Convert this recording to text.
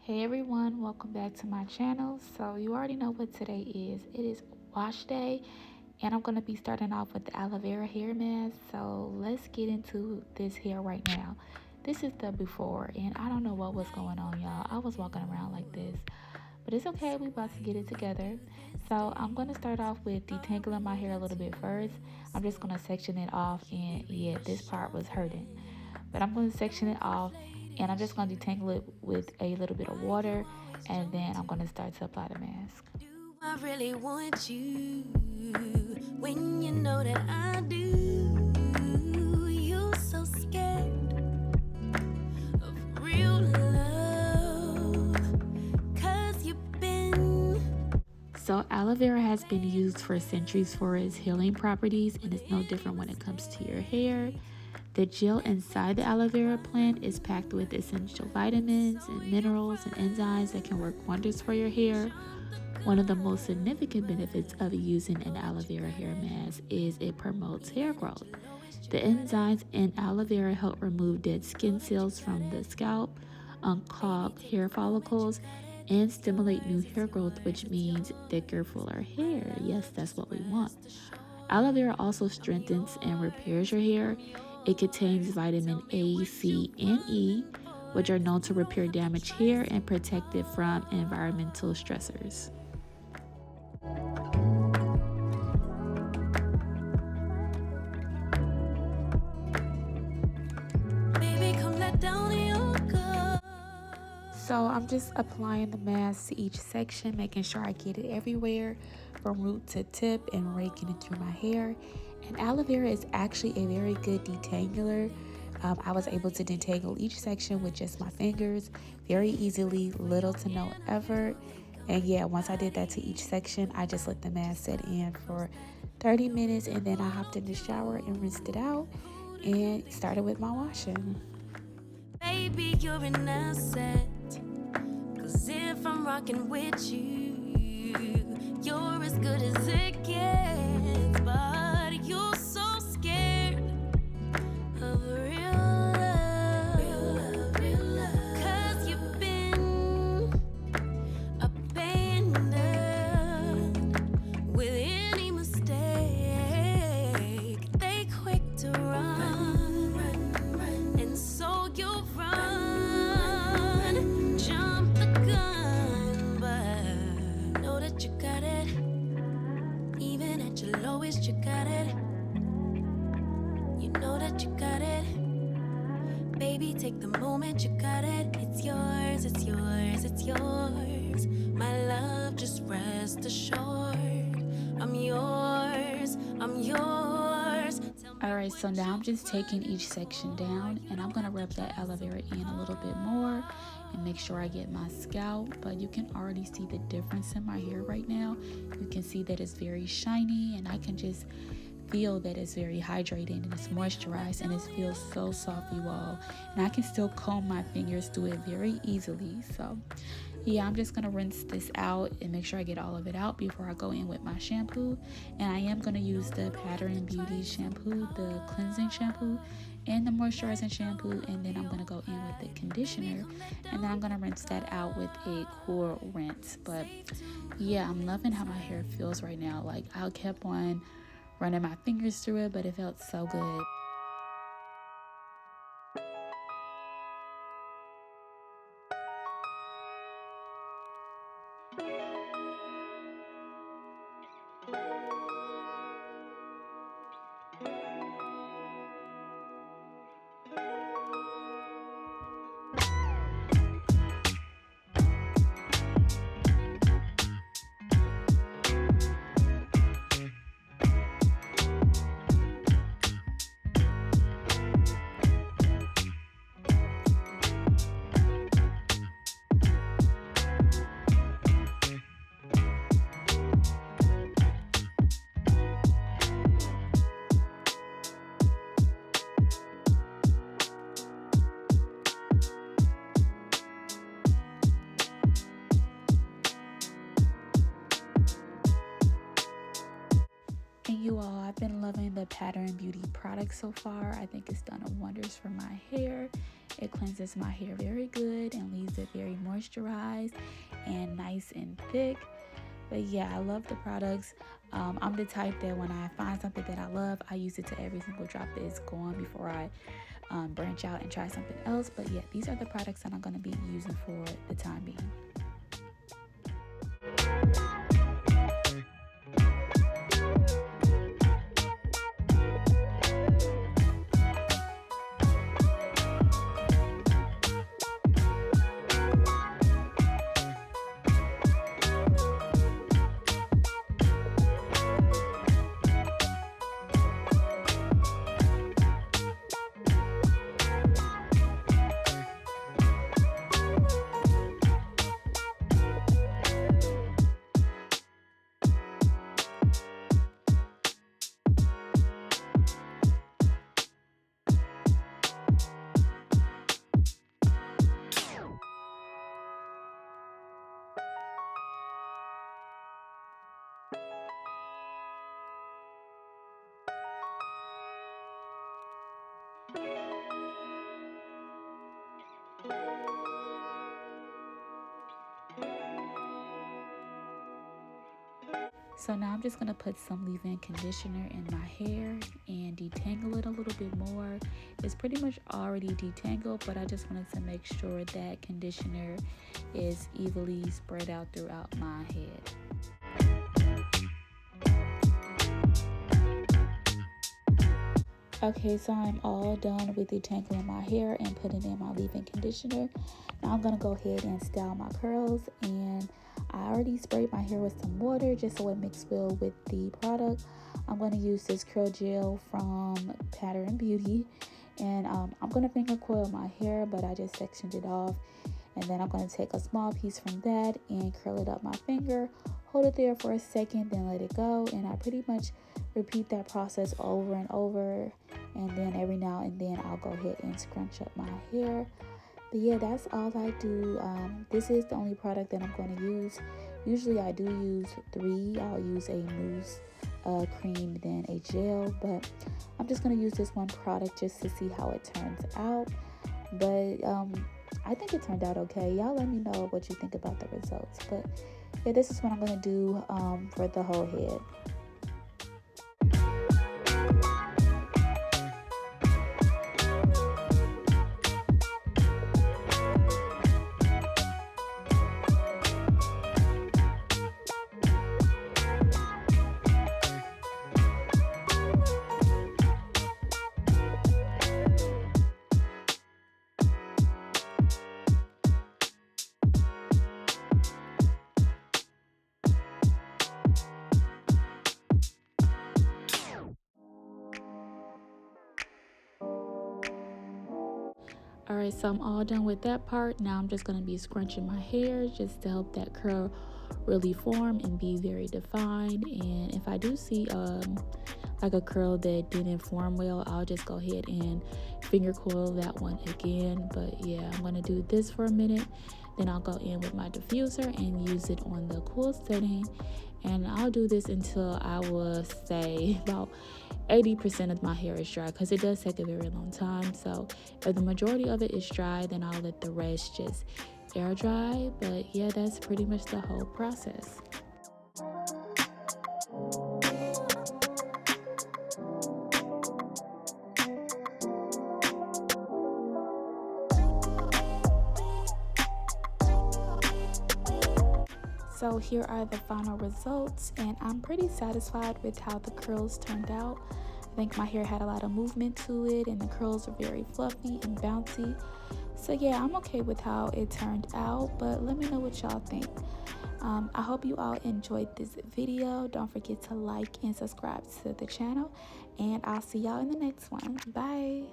Hey everyone, welcome back to my channel. So you already know what today is. It is wash day and I'm going to be starting off with the aloe vera hair mask. So let's get into this hair right now. This is the before and I don't know what was going on, y'all. I was walking around like this, but it's okay. We about to get it together. So I'm going to start off with detangling my hair a little bit first. I'm just going to section it off, and yeah, this part was hurting, but I'm going to section it off, and I'm just going to detangle it with a little bit of water, and then I'm going to start to apply the mask. Do I really want you when you know that I do? You so scared of real love, 'cause you've been. So aloe vera has been used for centuries for its healing properties, and it's no different when it comes to your hair. The gel inside the aloe vera plant is packed with essential vitamins and minerals and enzymes that can work wonders for your hair. One of the most significant benefits of using an aloe vera hair mask is it promotes hair growth. The enzymes in aloe vera help remove dead skin cells from the scalp, unclog hair follicles, and stimulate new hair growth, which means thicker, fuller hair. Yes, that's what we want. Aloe vera also strengthens and repairs your hair. It contains vitamin A, C, and E, which are known to repair damaged hair and protect it from environmental stressors. Baby, come let down your guard. So I'm just applying the mask to each section, making sure I get it everywhere from root to tip and raking it through my hair. And aloe vera is actually a very good detangler. I was able to detangle each section with just my fingers very easily, little to no effort. And yeah, once I did that to each section, I just let the mask set in for 30 minutes, and then I hopped in the shower and rinsed it out and started with my washing. Baby, you're an asset. 'Cause if I'm rocking with you, you're as good as it gets. But you're so scared of real love. Real love. 'Cause you've been abandoned with any mistake. They quick to run, and so you run. Jump the gun, but know that you got it. Even at your lowest, you got it. You know that you got it. Baby, take the moment, you got it. It's yours, it's yours, it's yours. My love, just rest assured. I'm yours, I'm yours. Alright, so now I'm just taking each section down, and I'm going to rub that aloe vera in a little bit more and make sure I get my scalp. But you can already see the difference in my hair right now. You can see that it's very shiny, and I can just feel that it's very hydrated and it's moisturized, and it feels so soft, you all. And I can still comb my fingers through it very easily. So yeah, I'm just gonna rinse this out and make sure I get all of it out before I go in with my shampoo. And I am gonna use the Pattern Beauty shampoo, the cleansing shampoo and the moisturizing shampoo, and then I'm gonna go in with the conditioner, and then I'm gonna rinse that out with a cool rinse. But yeah, I'm loving how my hair feels right now. Like, I kept on running my fingers through it, but it felt so good. And you all, I've been loving the Pattern Beauty product so far. I think it's done wonders for my hair. It cleanses my hair very good and leaves it very moisturized and nice and thick. But yeah, I love the products. I'm the type that when I find something that I love, I use it to every single drop that is gone before I branch out and try something else. But yeah, these are the products that I'm going to be using for the time being. So now I'm just going to put some leave-in conditioner in my hair and detangle it a little bit more. It's pretty much already detangled, but I just wanted to make sure that conditioner is evenly spread out throughout my head. Okay, so I'm all done with detangling my hair and putting in my leave-in conditioner. Now I'm going to go ahead and style my curls, and I already sprayed my hair with some water just so it mixes well with the product. I'm going to use this curl gel from Pattern Beauty, and I'm going to finger coil my hair, but I just sectioned it off. And then I'm going to take a small piece from that and curl it up my finger, hold it there for a second, then let it go. And I pretty much repeat that process over and over, and then every now and then I'll go ahead and scrunch up my hair. But yeah, that's all I do. This is the only product that I'm going to use. Usually I do use 3. I'll use a mousse cream, then a gel, but I'm just going to use this one product just to see how it turns out. But I think it turned out okay. Y'all let me know what you think about the results. But yeah, this is what I'm going to do for the whole head. Alright, so I'm all done with that part. Now I'm just going to be scrunching my hair just to help that curl really form and be very defined. And if I do see like a curl that didn't form well, I'll just go ahead and finger coil that one again. But yeah, I'm going to do this for a minute. Then I'll go in with my diffuser and use it on the cool setting. And I'll do this until I will say about 80% of my hair is dry, because it does take a very long time. So if the majority of it is dry, then I'll let the rest just air dry. But yeah, that's pretty much the whole process. So here are the final results, and I'm pretty satisfied with how the curls turned out. I think my hair had a lot of movement to it, and the curls are very fluffy and bouncy. So yeah, I'm okay with how it turned out, but let me know what y'all think. I hope you all enjoyed this video. Don't forget to like and subscribe to the channel, and I'll see y'all in the next one. Bye.